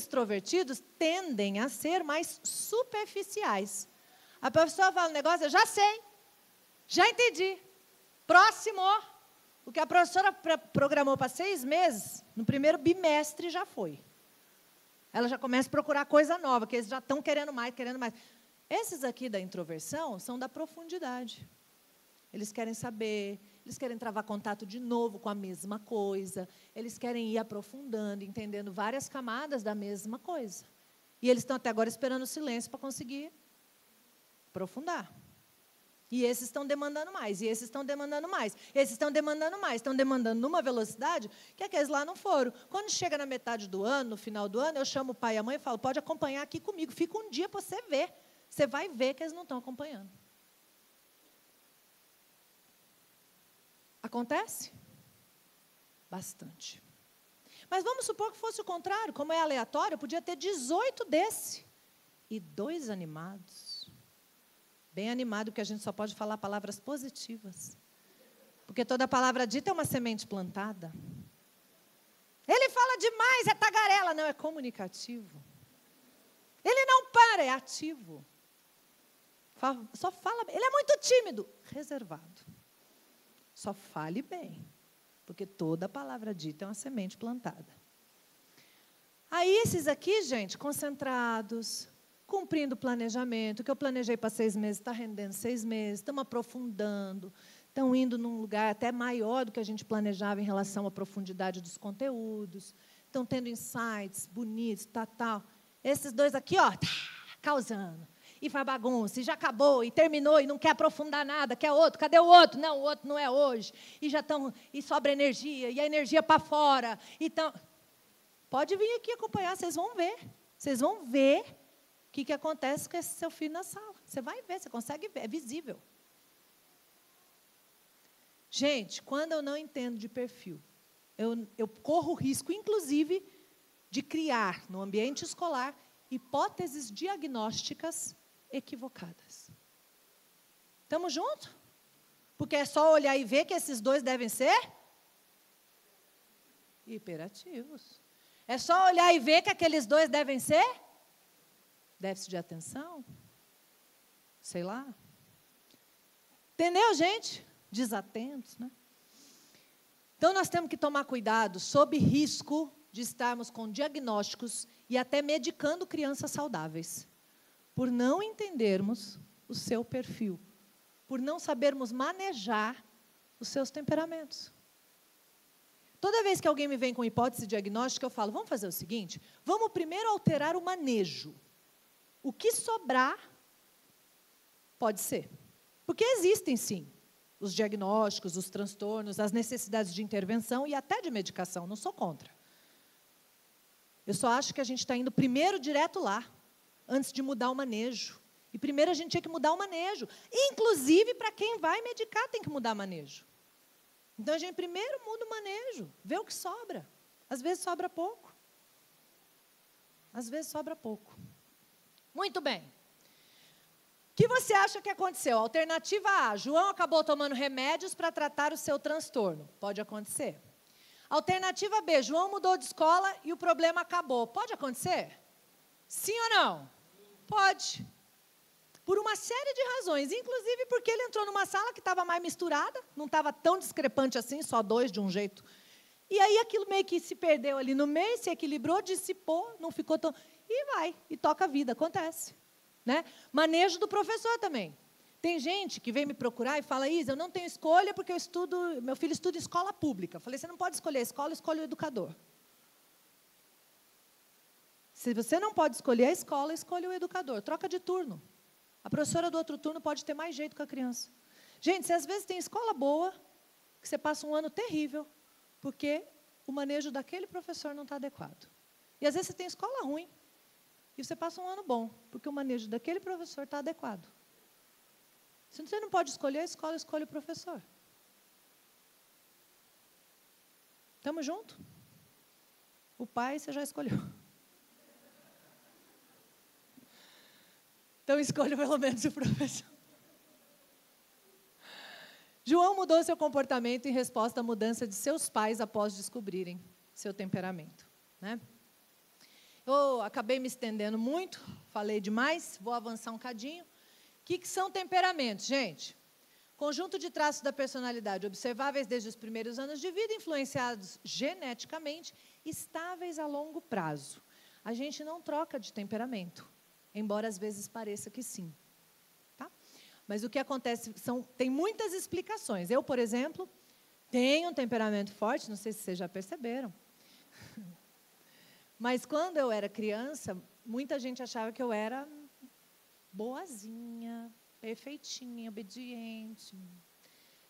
extrovertidos tendem a ser mais superficiais. A pessoa fala um negócio, eu já sei, já entendi. Próximo. O que a professora programou para 6 meses, no primeiro bimestre já foi. Ela já começa a procurar coisa nova, que eles já estão querendo mais, querendo mais. Esses aqui da introversão são da profundidade. Eles querem saber, eles querem travar contato de novo com a mesma coisa, eles querem ir aprofundando, entendendo várias camadas da mesma coisa. E eles estão até agora esperando o silêncio para conseguir aprofundar. E esses estão demandando mais, e esses estão demandando mais, esses estão demandando mais, estão demandando numa velocidade que aqueles lá não foram. Quando chega na metade do ano, no final do ano, eu chamo o pai e a mãe e falo, pode acompanhar aqui comigo, fica um dia para você ver. Você vai ver que eles não estão acompanhando. Acontece? Bastante. Mas vamos supor que fosse o contrário, como é aleatório, podia ter 18 desse. E 2 animados. Bem animado, porque a gente só pode falar palavras positivas. Porque toda palavra dita é uma semente plantada. Ele fala demais, é tagarela. Não, é comunicativo. Ele não para, é ativo. Só fala bem. Ele é muito tímido, reservado. Só fale bem. Porque toda palavra dita é uma semente plantada. Aí esses aqui, gente, concentrados, cumprindo o planejamento, que eu planejei para 6 meses, está rendendo 6 meses, estamos aprofundando, estão indo num lugar até maior do que a gente planejava em relação à profundidade dos conteúdos, estão tendo insights bonitos, tal. Esses 2 aqui, ó, causando, e faz bagunça, e já acabou, e terminou, e não quer aprofundar nada, quer outro, cadê o outro? Não, o outro não é hoje, e já estão, e sobra energia, e a energia para fora, então, pode vir aqui acompanhar, vocês vão ver o que acontece com esse seu filho na sala. Você vai ver, você consegue ver, é visível. Gente, quando eu não entendo de perfil, eu corro o risco, inclusive, de criar, no ambiente escolar, hipóteses diagnósticas equivocadas. Estamos juntos? Porque é só olhar e ver que esses 2 devem ser hiperativos. É só olhar e ver que aqueles 2 devem ser déficit de atenção? Sei lá. Entendeu, gente? Desatentos, né? Então, nós temos que tomar cuidado sob risco de estarmos com diagnósticos e até medicando crianças saudáveis, por não entendermos o seu perfil, por não sabermos manejar os seus temperamentos. Toda vez que alguém me vem com hipótese diagnóstica, eu falo, vamos fazer o seguinte, vamos primeiro alterar o manejo. O que sobrar, pode ser. Porque existem, sim, os diagnósticos, os transtornos, as necessidades de intervenção e até de medicação, não sou contra. Eu só acho que a gente está indo primeiro direto lá, antes de mudar o manejo. E primeiro a gente tinha que mudar o manejo. Inclusive, para quem vai medicar, tem que mudar o manejo. Então, a gente primeiro muda o manejo, vê o que sobra. Às vezes sobra pouco. Às vezes sobra pouco. Muito bem. O que você acha que aconteceu? Alternativa A, João acabou tomando remédios para tratar o seu transtorno. Pode acontecer. Alternativa B, João mudou de escola e o problema acabou. Pode acontecer? Sim ou não? Pode. Por uma série de razões, inclusive porque ele entrou numa sala que estava mais misturada, não estava tão discrepante assim, só 2 de um jeito. E aí aquilo meio que se perdeu ali no meio, se equilibrou, dissipou, não ficou tão... E vai, e toca a vida, acontece. Né? Manejo do professor também. Tem gente que vem me procurar e fala, Isa, eu não tenho escolha porque meu filho estuda em escola pública. Eu falei, você não pode escolher a escola, escolhe o educador. Se você não pode escolher a escola, escolhe o educador. Troca de turno. A professora do outro turno pode ter mais jeito com a criança. Gente, você às vezes tem escola boa, que você passa um ano terrível, porque o manejo daquele professor não está adequado. E às vezes você tem escola ruim, e você passa um ano bom, porque o manejo daquele professor está adequado. Se você não pode escolher a escola, escolhe o professor. Estamos juntos? O pai você já escolheu. Então, escolha pelo menos o professor. João mudou seu comportamento em resposta à mudança de seus pais após descobrirem seu temperamento. Né? Eu acabei me estendendo muito, falei demais, vou avançar um cadinho. O que são temperamentos, gente? Conjunto de traços da personalidade observáveis desde os primeiros anos de vida, influenciados geneticamente, estáveis a longo prazo. A gente não troca de temperamento, embora às vezes pareça que sim. Tá? Mas o que acontece tem muitas explicações. Eu, por exemplo, tenho um temperamento forte, não sei se vocês já perceberam. Mas quando eu era criança, muita gente achava que eu era boazinha, perfeitinha, obediente.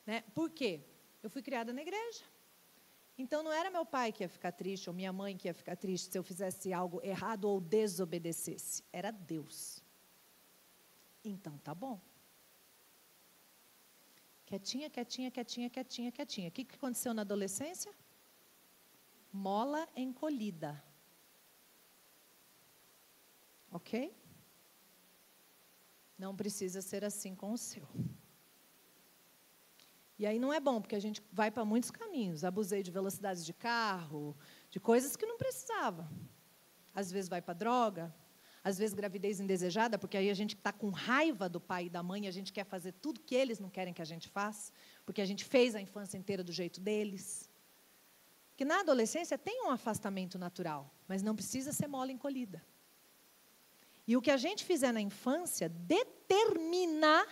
Né? Por quê? Eu fui criada na igreja. Então, não era meu pai que ia ficar triste, ou minha mãe que ia ficar triste se eu fizesse algo errado ou desobedecesse. Era Deus. Então, tá bom. Quietinha, quietinha, quietinha, quietinha, quietinha. O que aconteceu na adolescência? Mola encolhida. Ok? Não precisa ser assim com o seu. E aí não é bom, porque a gente vai para muitos caminhos. Abusei de velocidades de carro, de coisas que não precisava. Às vezes vai para droga, às vezes gravidez indesejada, porque aí a gente está com raiva do pai e da mãe, e a gente quer fazer tudo que eles não querem que a gente faça, porque a gente fez a infância inteira do jeito deles. Que na adolescência tem um afastamento natural, mas não precisa ser mola encolhida. E o que a gente fizer na infância determina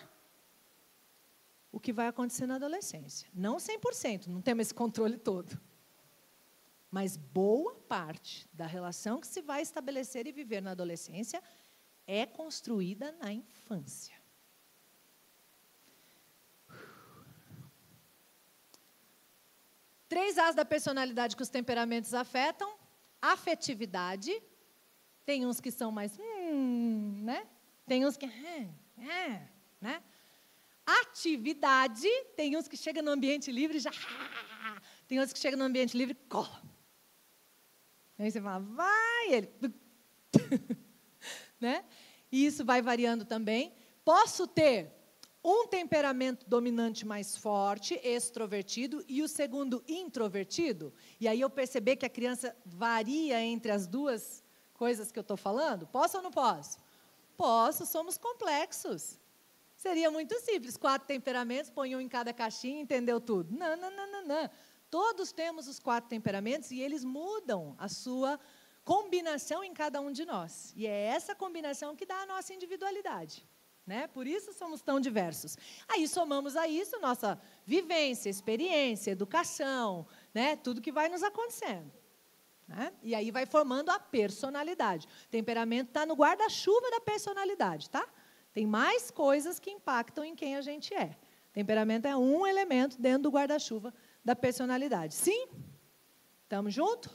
o que vai acontecer na adolescência. Não 100%, não temos esse controle todo. Mas boa parte da relação que se vai estabelecer e viver na adolescência é construída na infância. Três As da personalidade que os temperamentos afetam: afetividade. Tem uns que são mais, né? Tem uns que, né? Atividade, tem uns que chegam no ambiente livre e já, tem outros que chegam no ambiente livre e colam. Aí você fala, vai, ele, né? E isso vai variando também. Posso ter um temperamento dominante mais forte, extrovertido, e o segundo introvertido, e aí eu perceber que a criança varia entre as duas coisas que eu estou falando? Posso ou não posso? Posso, somos complexos. Seria muito simples, 4 temperamentos, põe um em cada caixinha, entendeu tudo. Não, não, não, não, não. Todos temos os 4 temperamentos e eles mudam a sua combinação em cada um de nós. E é essa combinação que dá a nossa individualidade. Né? Por isso somos tão diversos. Aí somamos a isso nossa vivência, experiência, educação, né? Tudo que vai nos acontecendo. Né? E aí vai formando a personalidade. O temperamento está no guarda-chuva da personalidade, tá? Tem mais coisas que impactam em quem a gente é. Temperamento é um elemento dentro do guarda-chuva da personalidade. Sim? Estamos juntos?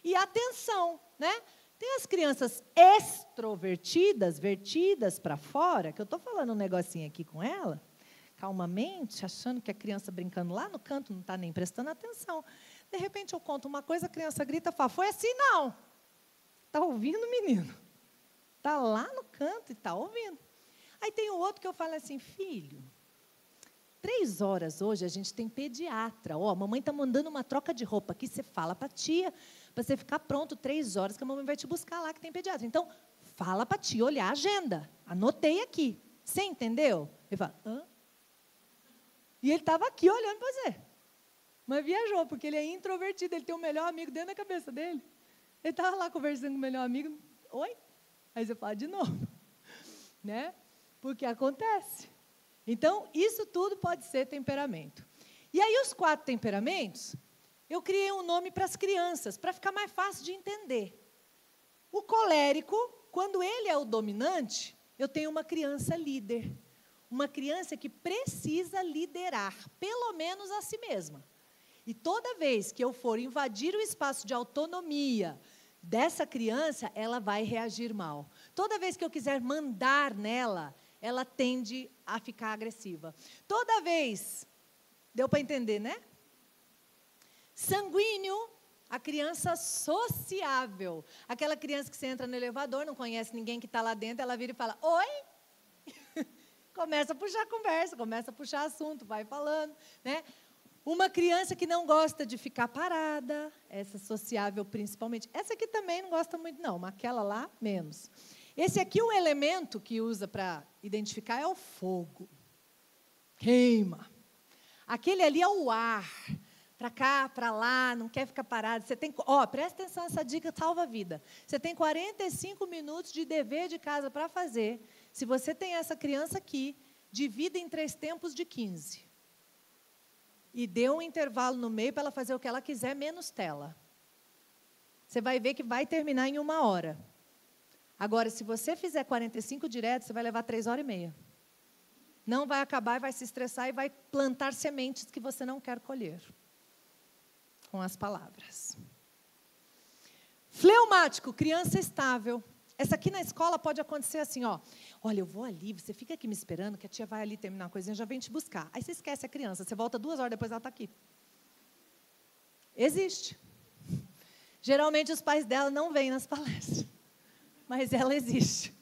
E atenção, né? Tem as crianças extrovertidas, vertidas para fora, que eu estou falando um negocinho aqui com ela, calmamente, achando que a criança brincando lá no canto não está nem prestando atenção. De repente eu conto uma coisa, a criança grita e fala, foi assim não. Está ouvindo, menino? Está lá no canto e está ouvindo. Aí tem o outro que eu falo assim, filho, 3 horas hoje a gente tem pediatra. Ó, a mamãe está mandando uma troca de roupa aqui, você fala para a tia, para você ficar pronto 3 horas que a mamãe vai te buscar lá que tem pediatra. Então, fala para a tia olhar a agenda. Anotei aqui. Você entendeu? Ele fala, hã? E ele estava aqui olhando para você. Mas viajou, porque ele é introvertido, ele tem um melhor amigo dentro da cabeça dele. Ele estava lá conversando com o melhor amigo, oi? Aí você fala de novo. Né? Porque acontece. Então, isso tudo pode ser temperamento. E aí, os 4 temperamentos, eu criei um nome para as crianças, para ficar mais fácil de entender. O colérico, quando ele é o dominante, eu tenho uma criança líder. Uma criança que precisa liderar, pelo menos a si mesma. E toda vez que eu for invadir o espaço de autonomia dessa criança, ela vai reagir mal. Toda vez que eu quiser mandar nela, ela tende a ficar agressiva. Toda vez, deu para entender, né? Sanguíneo, a criança sociável. Aquela criança que você entra no elevador, não conhece ninguém que está lá dentro, ela vira e fala, oi? Começa a puxar conversa, começa a puxar assunto, vai falando, né? Uma criança que não gosta de ficar parada, essa sociável principalmente. Essa aqui também não gosta muito, não, mas aquela lá, menos. Esse aqui, o elemento que usa para identificar é o fogo. Queima. Aquele ali é o ar. Para cá, para lá, não quer ficar parado. Você tem, presta atenção, essa dica salva a vida. Você tem 45 minutos de dever de casa para fazer. Se você tem essa criança aqui, divida em 3 tempos de 15. E dê um intervalo no meio para ela fazer o que ela quiser, menos tela. Você vai ver que vai terminar em 1 hora. Agora, se você fizer 45 direto, você vai levar 3 horas e meia. Não vai acabar, vai se estressar e vai plantar sementes que você não quer colher. Com as palavras. Fleumático, criança estável. Essa aqui na escola pode acontecer assim, ó. Olha, eu vou ali, você fica aqui me esperando, que a tia vai ali terminar uma coisinha, já vem te buscar. Aí você esquece a criança, você volta 2 horas depois, ela está aqui. Existe. Geralmente os pais dela não vêm nas palestras, mas ela existe.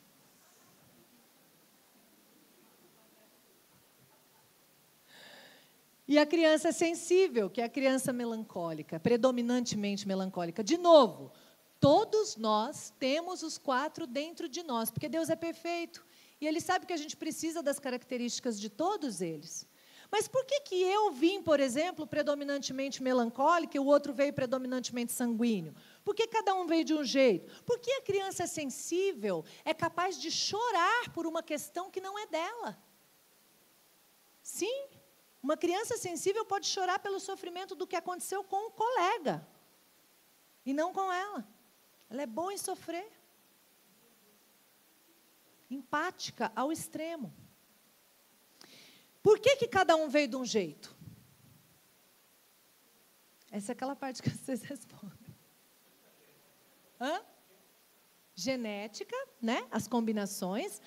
E a criança é sensível, que é a criança melancólica, predominantemente melancólica. De novo, todos nós temos os 4 dentro de nós, porque Deus é perfeito. E Ele sabe que a gente precisa das características de todos eles. Mas por que eu vim, por exemplo, predominantemente melancólica e o outro veio predominantemente sanguíneo? Por que cada um veio de um jeito? Porque a criança sensível é capaz de chorar por uma questão que não é dela. Sim, uma criança sensível pode chorar pelo sofrimento do que aconteceu com o colega. E não com ela. Ela é boa em sofrer. Empática ao extremo. Por que cada um veio de um jeito? Essa é aquela parte que vocês respondem. Hã? Genética, né? As combinações.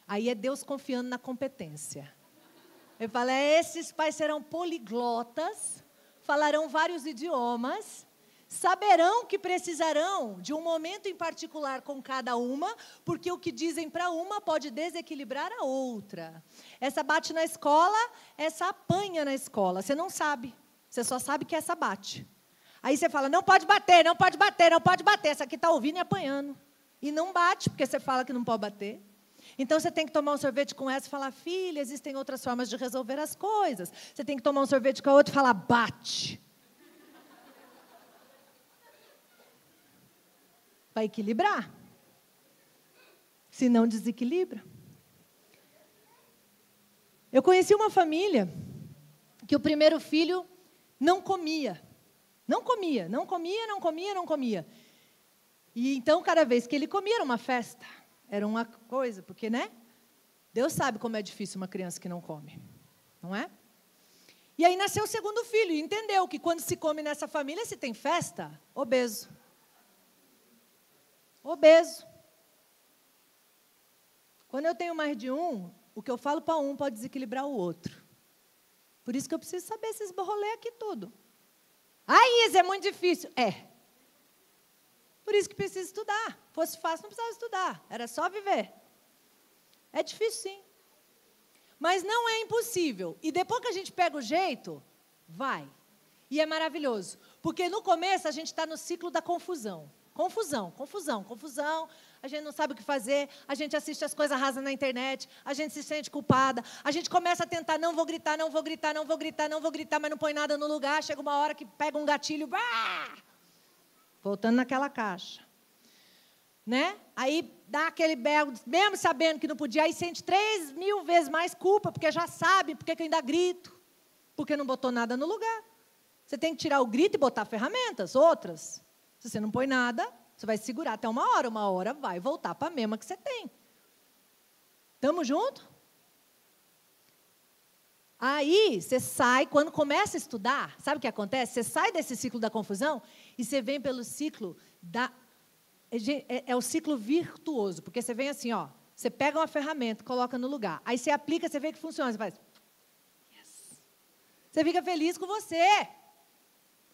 Aí é Deus confiando na competência. Ele fala, esses pais serão poliglotas, falarão vários idiomas, saberão que precisarão de um momento em particular com cada uma, porque o que dizem para uma pode desequilibrar a outra. Essa bate na escola, essa apanha na escola. Você não sabe, você só sabe que essa bate. Aí você fala, não pode bater, não pode bater, não pode bater. Essa aqui está ouvindo e apanhando. E não bate, porque você fala que não pode bater. Então, você tem que tomar um sorvete com essa e falar, filha, existem outras formas de resolver as coisas. Você tem que tomar um sorvete com a outra e falar, bate. Vai equilibrar. Se não, desequilibra. Eu conheci uma família que o primeiro filho não comia. Não comia, não comia, não comia, não comia. E então, cada vez que ele comia, era uma festa. Era uma coisa, porque, né? Deus sabe como é difícil uma criança que não come, não é? E aí nasceu o segundo filho, e entendeu que quando se come nessa família, se tem festa, obeso. Obeso. Quando eu tenho mais de um, o que eu falo para um pode desequilibrar o outro. Por isso que eu preciso saber esses rolê aqui tudo. Isa, é muito difícil. É. Por isso que precisa estudar. Fosse fácil, não precisava estudar. Era só viver. É difícil, sim. Mas não é impossível. E depois que a gente pega o jeito, vai. E é maravilhoso. Porque no começo a gente está no ciclo da confusão. Confusão, confusão, confusão. A gente não sabe o que fazer. A gente assiste as coisas rasas na internet. A gente se sente culpada. A gente começa a tentar, não vou gritar, não vou gritar, não vou gritar, não vou gritar, mas não põe nada no lugar. Chega uma hora que pega um gatilho. Voltando naquela caixa. Né? Aí dá aquele berro, mesmo sabendo que não podia, aí sente 3.000 vezes mais culpa, porque já sabe, porque que eu ainda grito, porque não botou nada no lugar. Você tem que tirar o grito e botar ferramentas, outras. Se você não põe nada, você vai segurar até uma hora vai voltar para a mesma que você tem. Estamos juntos? Aí, você sai, quando começa a estudar, sabe o que acontece? Você sai desse ciclo da confusão e você vem pelo ciclo da... É o ciclo virtuoso, porque você vem assim, ó, você pega uma ferramenta, coloca no lugar, aí você aplica, você vê que funciona, você faz... Yes. Você fica feliz com você.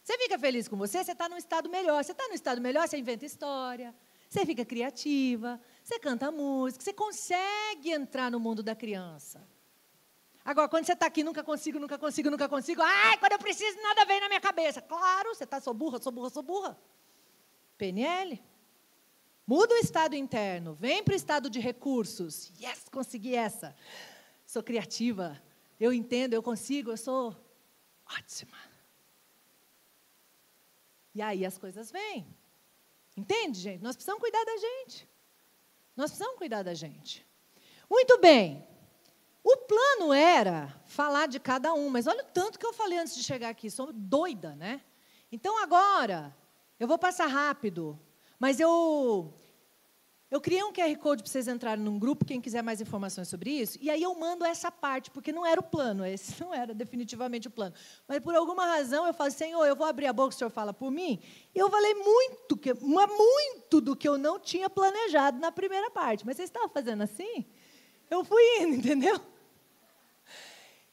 Você fica feliz com você, você está num estado melhor. Você está num estado melhor, você inventa história, você fica criativa, você canta música, você consegue entrar no mundo da criança. Agora, quando você está aqui, nunca consigo, ai, quando eu preciso, nada vem na minha cabeça. Claro, você está, sou burra. PNL. Muda o estado interno, vem para o estado de recursos. Yes, consegui essa. Sou criativa, eu entendo, eu consigo, eu sou ótima. E aí as coisas vêm. Entende, gente? Nós precisamos cuidar da gente. Muito bem. O plano era falar de cada um, mas olha o tanto que eu falei antes de chegar aqui. Sou doida, né? Então, agora, eu vou passar rápido, mas eu criei um QR Code para vocês entrarem num grupo, quem quiser mais informações sobre isso, e aí eu mando essa parte, porque não era o plano, esse não era definitivamente o plano. Mas, por alguma razão, eu falo, Senhor, eu vou abrir a boca, o Senhor fala por mim, e eu falei muito do que eu não tinha planejado na primeira parte. Mas vocês estavam fazendo assim? Eu fui indo, entendeu?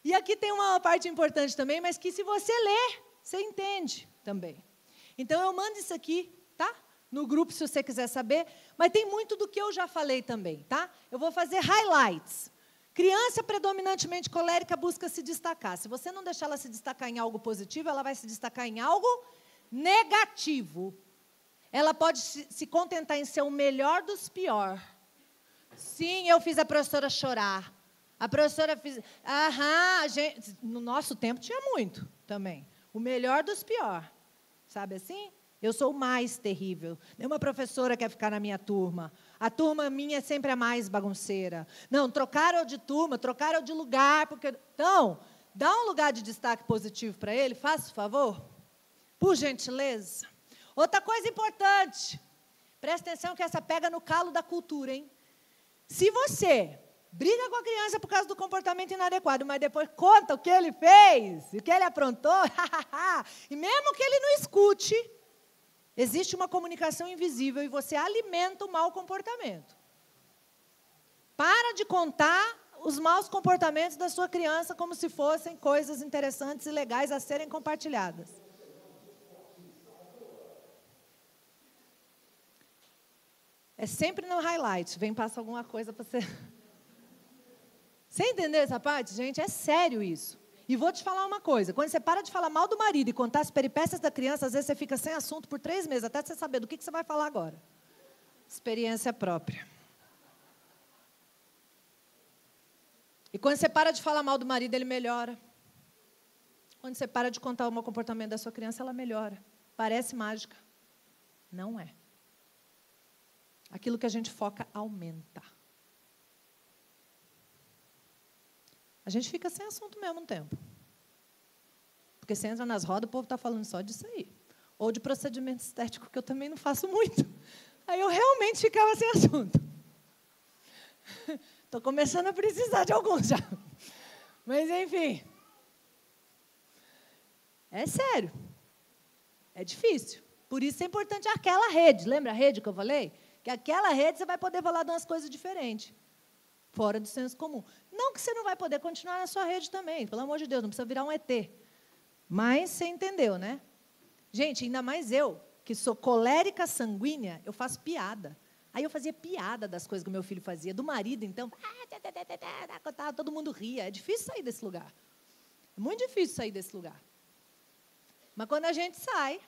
E aqui tem uma parte importante também, mas que se você ler, você entende também. Então, eu mando isso aqui, tá? No grupo, se você quiser saber. Mas tem muito do que eu já falei também, tá? Eu vou fazer highlights. Criança predominantemente colérica busca se destacar. Se você não deixar ela se destacar em algo positivo, ela vai se destacar em algo negativo. Ela pode se contentar em ser o melhor dos piores. Sim, eu fiz a professora chorar. A professora fez... gente, no nosso tempo tinha muito também. O melhor dos piores. Sabe assim? Eu sou o mais terrível. Nenhuma professora quer ficar na minha turma. A turma minha é sempre a mais bagunceira. Não, trocaram de turma, trocaram de lugar. Então, dá um lugar de destaque positivo para ele, faça o favor. Por gentileza. Outra coisa importante. Presta atenção que essa pega no calo da cultura, hein? Se você briga com a criança por causa do comportamento inadequado, mas depois conta o que ele fez, o que ele aprontou, e mesmo que ele não escute, existe uma comunicação invisível e você alimenta o mau comportamento. Para de contar os maus comportamentos da sua criança como se fossem coisas interessantes e legais a serem compartilhadas. É sempre no highlight, vem passar alguma coisa para você... Você entendeu essa parte, gente? É sério isso. E vou te falar uma coisa. Quando você para de falar mal do marido e contar as peripécias da criança, às vezes você fica sem assunto por 3 meses, até você saber do que você vai falar agora. Experiência própria. E quando você para de falar mal do marido, ele melhora. Quando você para de contar o mau comportamento da sua criança, ela melhora. Parece mágica. Não é. Aquilo que a gente foca aumenta. A gente fica sem assunto mesmo um tempo. Porque você entra nas rodas, o povo está falando só disso aí. Ou de procedimento estético, que eu também não faço muito. Aí eu realmente ficava sem assunto. Estou começando a precisar de alguns já. Mas, enfim. É sério. É difícil. Por isso é importante aquela rede. Lembra a rede que eu falei? Que aquela rede você vai poder falar de umas coisas diferentes. Fora do senso comum. Não que você não vai poder continuar na sua rede também. Pelo amor de Deus, não precisa virar um ET. Mas você entendeu, né? Gente, ainda mais eu, que sou colérica sanguínea, eu faço piada. Aí eu fazia piada das coisas que o meu filho fazia. Do marido, então, todo mundo ria. É difícil sair desse lugar. É muito difícil sair desse lugar. Mas quando a gente sai,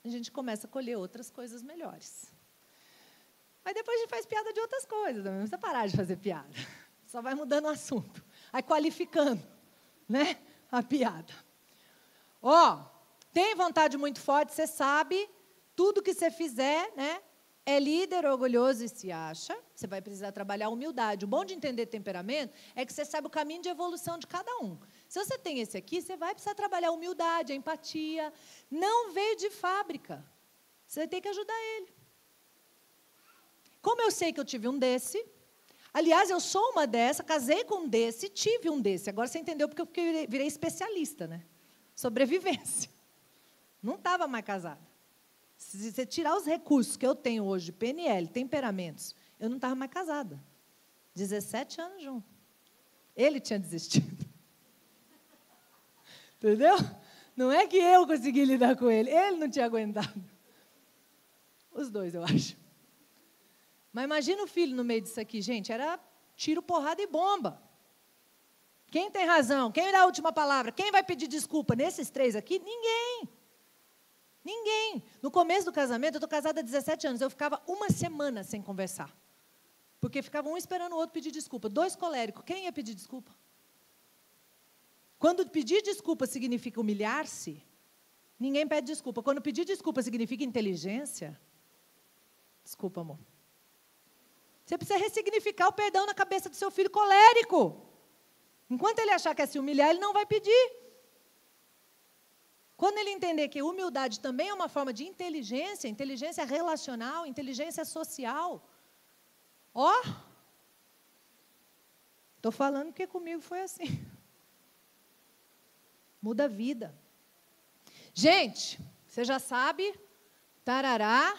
a gente começa a colher outras coisas melhores. Mas depois a gente faz piada de outras coisas. Não precisa parar de fazer piada. Só vai mudando o assunto. Aí qualificando, né, a piada. Tem vontade muito forte, você sabe, tudo que você fizer, né, é líder, orgulhoso e se acha. Você vai precisar trabalhar a humildade. O bom de entender temperamento é que você sabe o caminho de evolução de cada um. Se você tem esse aqui, você vai precisar trabalhar a humildade, a empatia. Não veio de fábrica. Você vai ter que ajudar ele. Como eu sei que eu tive um desse, aliás, eu sou uma dessa, casei com um desse, tive um desse. Agora você entendeu porque eu virei especialista, né? Sobrevivência. Não estava mais casada. Se você tirar os recursos que eu tenho hoje, PNL, temperamentos, eu não estava mais casada. 17 anos junto. Ele tinha desistido. Entendeu? Não é que eu consegui lidar com ele, ele não tinha aguentado. Os dois, eu acho. Mas imagina o filho no meio disso aqui, gente. Era tiro, porrada e bomba. Quem tem razão? Quem dá a última palavra? Quem vai pedir desculpa? Nesses 3 aqui, ninguém. Ninguém. No começo do casamento, eu estou casada há 17 anos, eu ficava uma semana sem conversar. Porque ficava um esperando o outro pedir desculpa. 2 coléricos, quem ia pedir desculpa? Quando pedir desculpa significa humilhar-se, ninguém pede desculpa. Quando pedir desculpa significa inteligência, desculpa, amor. Você precisa ressignificar o perdão na cabeça do seu filho colérico. Enquanto ele achar que é se humilhar, ele não vai pedir. Quando ele entender que humildade também é uma forma de inteligência, inteligência relacional, inteligência social. Ó, estou falando que comigo foi assim. Muda a vida. Gente, você já sabe, tarará,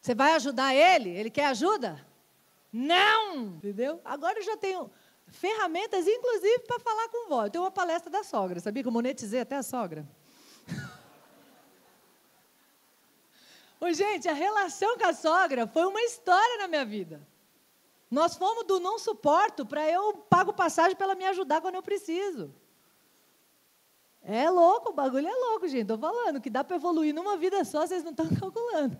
você vai ajudar ele? Ele quer ajuda? Não! Entendeu? Agora eu já tenho ferramentas, inclusive, para falar com vó. Eu tenho uma palestra da sogra, sabia que eu monetizei até a sogra? Ô, gente, a relação com a sogra foi uma história na minha vida. Nós fomos do não suporto para eu pago passagem para ela me ajudar quando eu preciso. É louco, o bagulho é louco, gente. Estou falando que dá para evoluir numa vida só, vocês não estão calculando.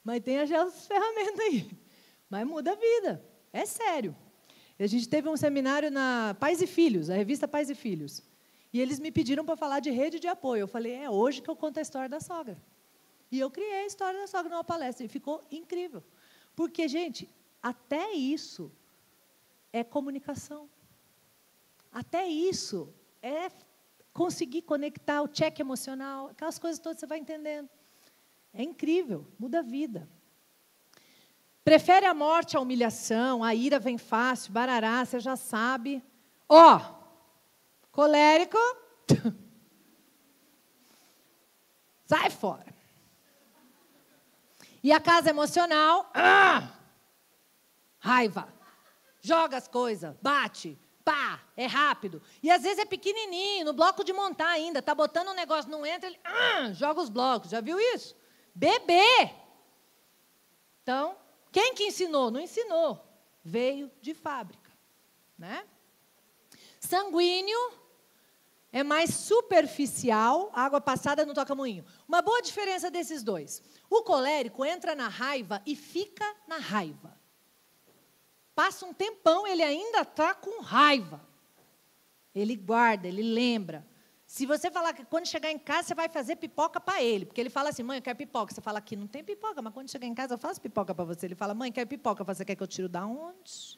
Mas tem as ferramentas aí. Mas muda a vida. É sério. A gente teve um seminário na Pais e Filhos, a revista Pais e Filhos. E eles me pediram para falar de rede de apoio. Eu falei, é hoje que eu conto a história da sogra. E eu criei a história da sogra numa palestra. E ficou incrível. Porque, gente, até isso é comunicação. Até isso é conseguir conectar o check emocional. Aquelas coisas todas você vai entendendo. É incrível, muda a vida. Prefere a morte à humilhação, a ira vem fácil, barará, você já sabe. Ó, colérico, sai fora. E a casa emocional, raiva, joga as coisas, bate, pá, é rápido. E às vezes é pequenininho, no bloco de montar ainda, está botando um negócio, não entra, ele joga os blocos, já viu isso? Bebê. Então, quem que ensinou? Não ensinou. Veio de fábrica. Né? Sanguíneo é mais superficial, água passada não toca moinho. Uma boa diferença desses dois. O colérico entra na raiva e fica na raiva. Passa um tempão, ele ainda está com raiva. Ele guarda, ele lembra. Se você falar que quando chegar em casa, você vai fazer pipoca para ele. Porque ele fala assim, mãe, eu quero pipoca. Você fala, aqui não tem pipoca, mas quando chegar em casa, eu faço pipoca para você. Ele fala, mãe, quero pipoca. Você quer que eu tiro da onde?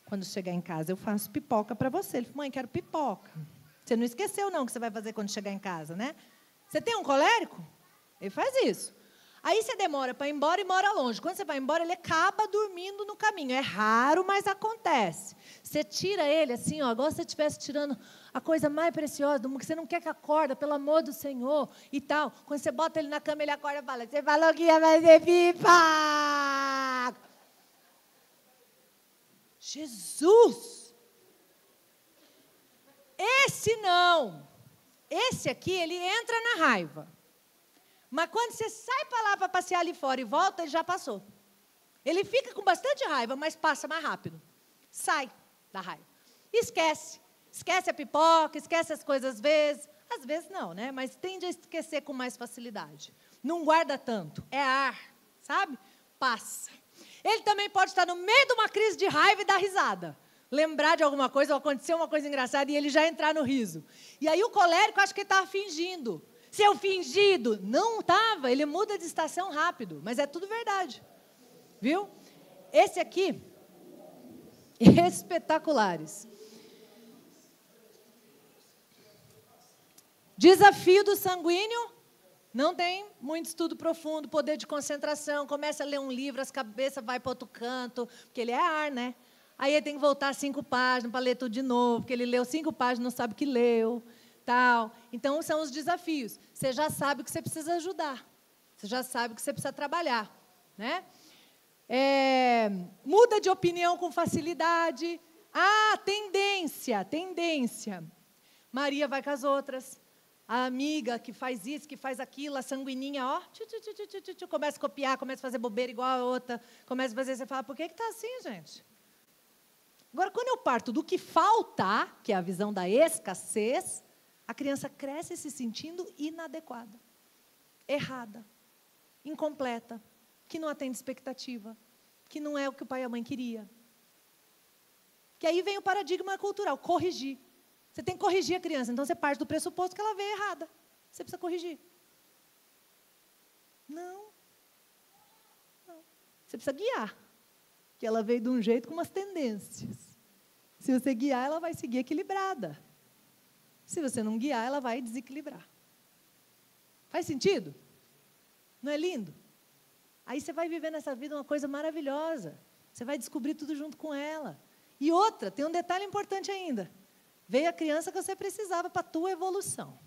Quando chegar em casa, eu faço pipoca para você. Ele fala, mãe, quero pipoca. Você não esqueceu, não, o que você vai fazer quando chegar em casa, né? Você tem um colérico? Ele faz isso. Aí você demora para ir embora e mora longe. Quando você vai embora, ele acaba dormindo no caminho. É raro, mas acontece. Você tira ele assim, ó, igual se você estivesse tirando a coisa mais preciosa do mundo, que você não quer que acorda, pelo amor do Senhor, e tal. Quando você bota ele na cama, ele acorda e fala, você falou que ia fazer pipa. Jesus! Esse não. Esse aqui, ele entra na raiva. Mas quando você sai para lá para passear ali fora e volta, ele já passou. Ele fica com bastante raiva, mas passa mais rápido. Sai da raiva. Esquece. Esquece a pipoca, esquece as coisas às vezes. Às vezes não, né? Mas tende a esquecer com mais facilidade. Não guarda tanto. É ar, sabe? Passa. Ele também pode estar no meio de uma crise de raiva e dar risada. Lembrar de alguma coisa, ou acontecer uma coisa engraçada e ele já entrar no riso. E aí o colérico, acho que ele estava fingindo. Seu fingido. Não estava, ele muda de estação rápido, mas é tudo verdade. Viu? Esse aqui, espetaculares. Desafio do sanguíneo, não tem muito estudo profundo, poder de concentração, começa a ler um livro, as cabeças vai para outro canto, porque ele é ar, né? Aí ele tem que voltar 5 páginas para ler tudo de novo, porque ele leu 5 páginas, não sabe o que leu. Tal. Então, são os desafios. Você já sabe que você precisa ajudar. Você já sabe que você precisa trabalhar. Né? Muda de opinião com facilidade. Tendência. Maria vai com as outras. a amiga que faz isso, que faz aquilo, a sanguininha, ó, começa a copiar, começa a fazer bobeira igual a outra, começa a fazer, você fala, por que está assim, gente? Agora, quando eu parto do que falta, que é a visão da escassez, a criança cresce se sentindo inadequada, errada, incompleta, que não atende expectativa, que não é o que o pai e a mãe queria. Que aí vem o paradigma cultural, corrigir. Você tem que corrigir a criança, então você parte do pressuposto que ela veio errada. Você precisa corrigir. Não. Você precisa guiar. Que ela veio de um jeito com umas tendências. Se você guiar, ela vai seguir equilibrada. Se você não guiar, ela vai desequilibrar. Faz sentido? Não é lindo? Aí você vai viver nessa vida uma coisa maravilhosa. Você vai descobrir tudo junto com ela. E outra, tem um detalhe importante ainda. Veio a criança que você precisava para a tua evolução.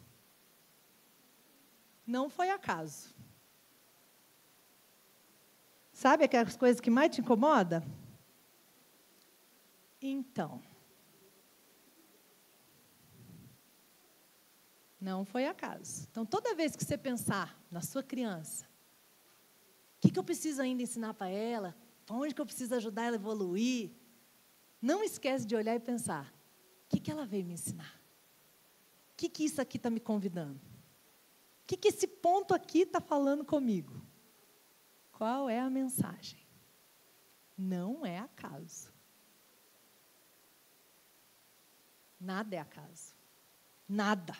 Não foi acaso. Sabe aquelas coisas que mais te incomodam? Então, não foi acaso. Então, toda vez que você pensar na sua criança, o que eu preciso ainda ensinar para ela? Onde que eu preciso ajudar ela a evoluir? Não esquece de olhar e pensar, o que ela veio me ensinar? O que isso aqui está me convidando? O que esse ponto aqui está falando comigo? Qual é a mensagem? Não é acaso. Nada é acaso. Nada.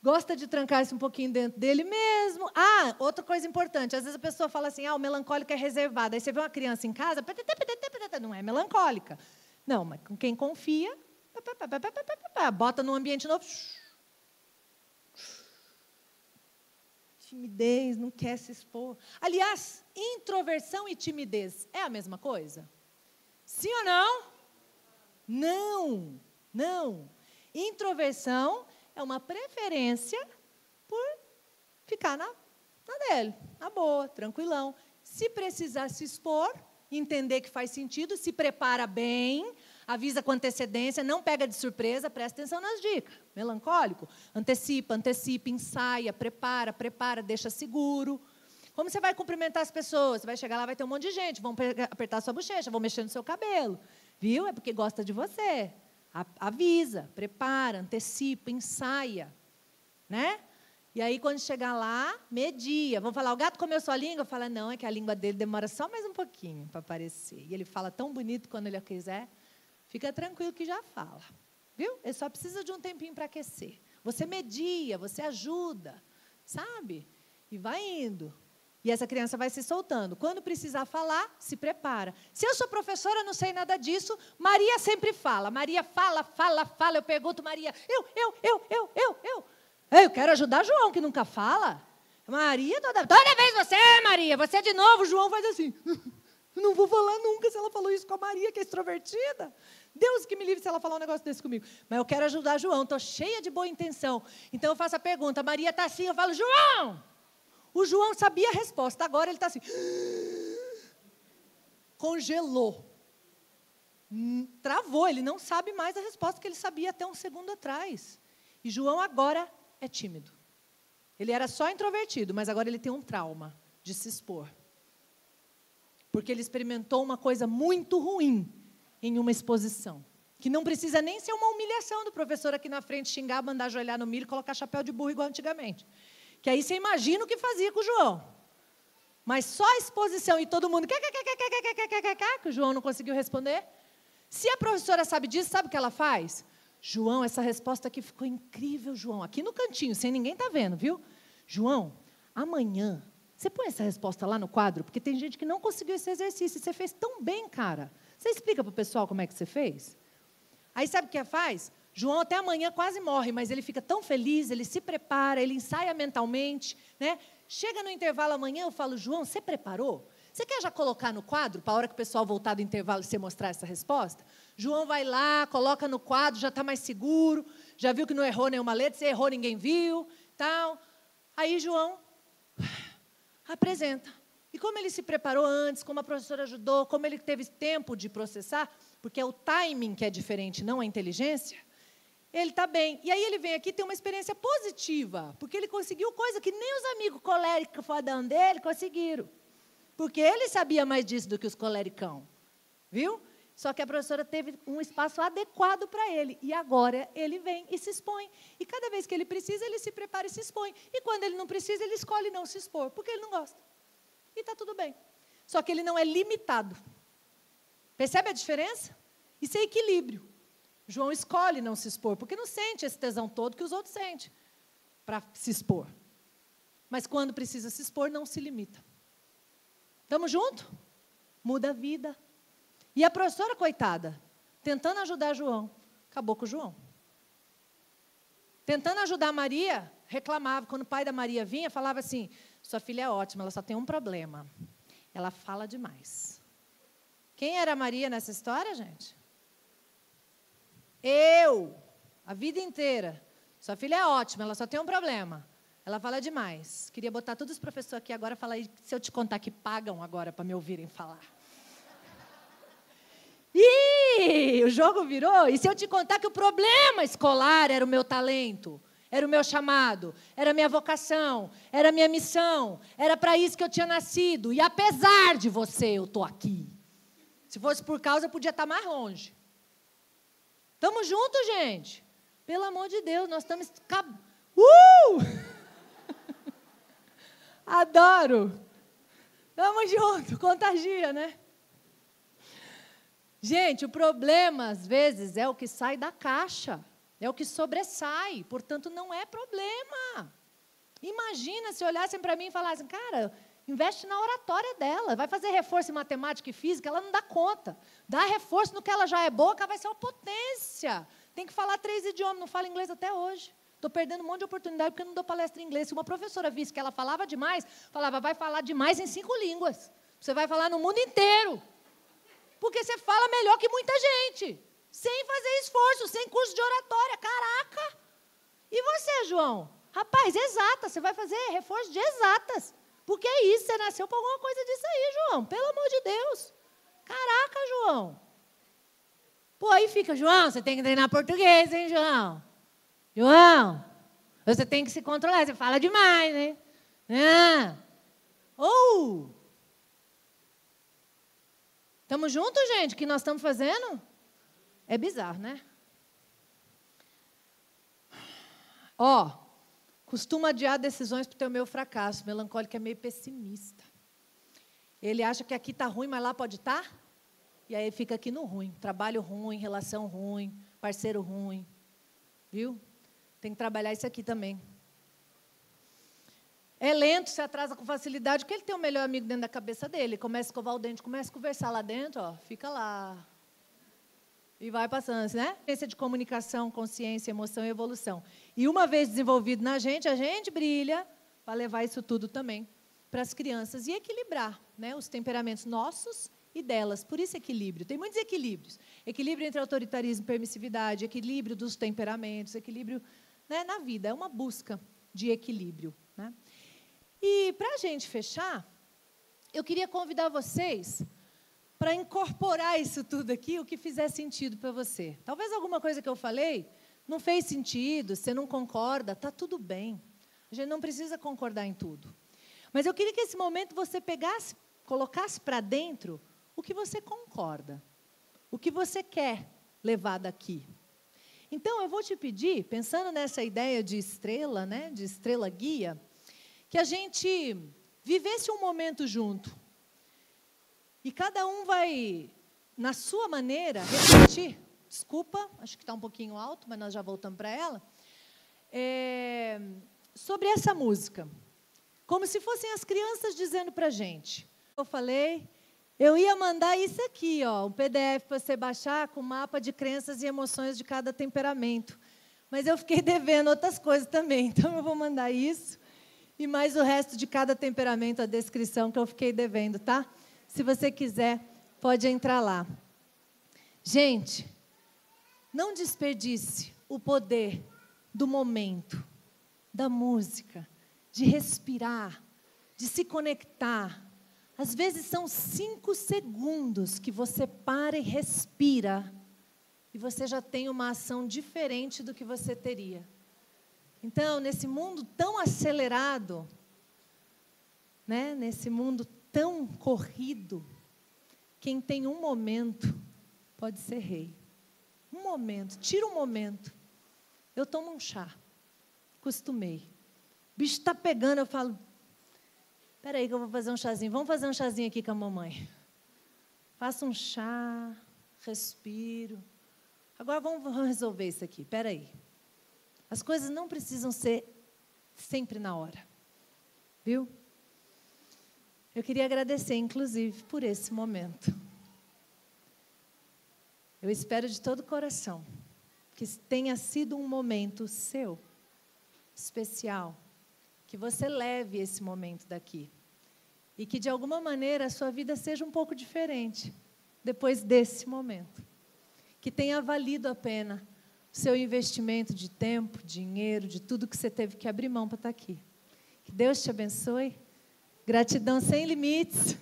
Gosta de trancar-se um pouquinho dentro dele mesmo. Ah, outra coisa importante. Às vezes a pessoa fala assim, o melancólico é reservado. Aí você vê uma criança em casa, não é melancólica. Não, mas com quem confia, bota num ambiente novo. Timidez, não quer se expor. Aliás, introversão e timidez é a mesma coisa? Sim ou não? Não, não. Introversão é uma preferência por ficar na dele, na boa, tranquilão. Se precisar se expor, entender que faz sentido, se prepara bem, avisa com antecedência, não pega de surpresa, presta atenção nas dicas. Melancólico, antecipa, ensaia, prepara, deixa seguro. Como você vai cumprimentar as pessoas? Você vai chegar lá, vai ter um monte de gente, vão apertar sua bochecha, vão mexer no seu cabelo. Viu? É porque gosta de você. Avisa, prepara, antecipa, ensaia. Né? E aí, quando chegar lá, media. Vão falar, o gato comeu sua língua? Fala, não, é que a língua dele demora só mais um pouquinho para aparecer. E ele fala tão bonito quando ele quiser. Fica tranquilo que já fala. Viu? Ele só precisa de um tempinho para aquecer. Você media, você ajuda, sabe? E vai indo. E essa criança vai se soltando. Quando precisar falar, se prepara. Se eu sou professora, não sei nada disso, Maria sempre fala. Maria fala. Eu pergunto, Maria, eu quero ajudar João, que nunca fala. Maria, toda vez Maria, você de novo, João faz assim. Eu não vou falar nunca se ela falou isso com a Maria, que é extrovertida. Deus que me livre se ela falar um negócio desse comigo. Mas eu quero ajudar João, estou cheia de boa intenção. Então eu faço a pergunta, Maria está assim, eu falo, João! O João sabia a resposta, agora ele está assim. Congelou. Travou, ele não sabe mais a resposta que ele sabia até um segundo atrás. E João agora é tímido. Ele era só introvertido, mas agora ele tem um trauma de se expor. Porque ele experimentou uma coisa muito ruim em uma exposição. Que não precisa nem ser uma humilhação do professor aqui na frente, xingar, mandar ajoelhar no milho e colocar chapéu de burro igual antigamente. Que aí você imagina o que fazia com o João. Mas só a exposição e todo mundo... que o João não conseguiu responder. Se a professora sabe disso, sabe o que ela faz? João, essa resposta aqui ficou incrível, João. Aqui no cantinho, sem ninguém estar vendo, viu? João, amanhã, você põe essa resposta lá no quadro, porque tem gente que não conseguiu esse exercício. Você fez tão bem, cara. Você explica para o pessoal como é que você fez? Aí sabe o que faz? João até amanhã quase morre, mas ele fica tão feliz, ele se prepara, ele ensaia mentalmente, né? Chega no intervalo amanhã, eu falo, João, você preparou? Você quer já colocar no quadro, para a hora que o pessoal voltar do intervalo, você mostrar essa resposta? João vai lá, coloca no quadro, já está mais seguro, já viu que não errou nenhuma letra, se errou ninguém viu, tal. Aí João apresenta. E como ele se preparou antes, como a professora ajudou, como ele teve tempo de processar, porque é o timing que é diferente, não a inteligência, ele está bem. E aí ele vem aqui e tem uma experiência positiva, porque ele conseguiu coisa que nem os amigos coléricos fodão dele conseguiram. Porque ele sabia mais disso do que os colericão. Viu? Só que a professora teve um espaço adequado para ele. E agora ele vem e se expõe. E cada vez que ele precisa, ele se prepara e se expõe. E quando ele não precisa, ele escolhe não se expor, porque ele não gosta. E está tudo bem. Só que ele não é limitado. Percebe a diferença? Isso é equilíbrio. João escolhe não se expor, porque não sente esse tesão todo que os outros sentem para se expor. Mas quando precisa se expor, não se limita. Estamos juntos? Muda a vida. E a professora, coitada, tentando ajudar João, acabou com o João. Tentando ajudar a Maria, reclamava. Quando o pai da Maria vinha, falava assim, sua filha é ótima, ela só tem um problema. Ela fala demais. Quem era a Maria nessa história, gente? Eu, a vida inteira. Sua filha é ótima, ela só tem um problema. Ela fala demais. Queria botar todos os professores aqui agora e falar, se eu te contar que pagam agora para me ouvirem falar. E o jogo virou, e se eu te contar que o problema escolar era o meu talento, era o meu chamado, era a minha vocação, era a minha missão, era para isso que eu tinha nascido, e apesar de você, eu estou aqui. Se fosse por causa, eu podia estar mais longe. Estamos juntos, gente? Pelo amor de Deus, nós estamos... Adoro! Estamos juntos, contagia, né? Gente, o problema, às vezes, é o que sai da caixa, é o que sobressai, portanto, não é problema. Imagina se olhassem para mim e falassem, cara, investe na oratória dela, vai fazer reforço em matemática e física, ela não dá conta. Dá reforço no que ela já é boa, que ela vai ser uma potência. Tem que falar 3 idiomas, não fala inglês até hoje. Estou perdendo um monte de oportunidade porque eu não dou palestra em inglês. Se uma professora visse que ela falava demais, falava, vai falar demais em 5 línguas. Você vai falar no mundo inteiro. Porque você fala melhor que muita gente, sem fazer esforço, sem curso de oratória, caraca! E você, João? Rapaz, exata, você vai fazer reforço de exatas. Porque é isso, você nasceu por alguma coisa disso aí, João, pelo amor de Deus. Caraca, João. Pô, aí fica, João, você tem que treinar português, hein, João? João, você tem que se controlar, você fala demais, né? Estamos juntos, gente? O que nós estamos fazendo? É bizarro, né? Costuma adiar decisões para o teu meio fracasso. Melancólico é meio pessimista. Ele acha que aqui está ruim, mas lá pode estar? E aí fica aqui no ruim. Trabalho ruim, relação ruim, parceiro ruim. Viu? Tem que trabalhar isso aqui também. É lento, se atrasa com facilidade, porque ele tem o melhor amigo dentro da cabeça dele. Começa a escovar o dente, começa a conversar lá dentro, fica lá. E vai passando, né? Ciência de comunicação, consciência, emoção e evolução. E uma vez desenvolvido na gente, a gente brilha para levar isso tudo também para as crianças e equilibrar, né, os temperamentos nossos e delas. Por isso equilíbrio. Tem muitos equilíbrios. Equilíbrio entre autoritarismo e permissividade, equilíbrio dos temperamentos, equilíbrio, né, na vida. É uma busca de equilíbrio, né? E, para a gente fechar, eu queria convidar vocês para incorporar isso tudo aqui, o que fizer sentido para você. Talvez alguma coisa que eu falei não fez sentido, você não concorda, está tudo bem. A gente não precisa concordar em tudo. Mas eu queria que esse momento você pegasse, colocasse para dentro o que você concorda, o que você quer levar daqui. Então, eu vou te pedir, pensando nessa ideia de estrela, né, de estrela guia, que a gente vivesse um momento junto. E cada um vai, na sua maneira, refletir. Desculpa, acho que está um pouquinho alto, mas nós já voltamos para ela. Sobre essa música. Como se fossem as crianças dizendo para a gente. Eu falei, eu ia mandar isso aqui, um PDF para você baixar com mapa de crenças e emoções de cada temperamento. Mas eu fiquei devendo outras coisas também, então eu vou mandar isso. E mais o resto de cada temperamento, a descrição que eu fiquei devendo, tá? Se você quiser, pode entrar lá. Gente, não desperdice o poder do momento, da música, de respirar, de se conectar. Às vezes são 5 segundos que você para e respira e você já tem uma ação diferente do que você teria. Então, nesse mundo tão acelerado, né, nesse mundo tão corrido, quem tem um momento pode ser rei. Um momento, tira um momento. Eu tomo um chá, costumei. O bicho está pegando, eu falo, espera aí que eu vou fazer um chazinho. Vamos fazer um chazinho aqui com a mamãe. Faço um chá, respiro. Agora vamos resolver isso aqui, espera aí. As coisas não precisam ser sempre na hora, viu? Eu queria agradecer, inclusive, por esse momento. Eu espero de todo o coração que tenha sido um momento seu, especial, que você leve esse momento daqui e que, de alguma maneira, a sua vida seja um pouco diferente depois desse momento. Que tenha valido a pena o seu investimento de tempo, dinheiro, de tudo que você teve que abrir mão para estar aqui. Que Deus te abençoe. Gratidão sem limites.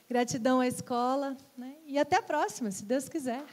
Gratidão à escola, né? E até a próxima, se Deus quiser.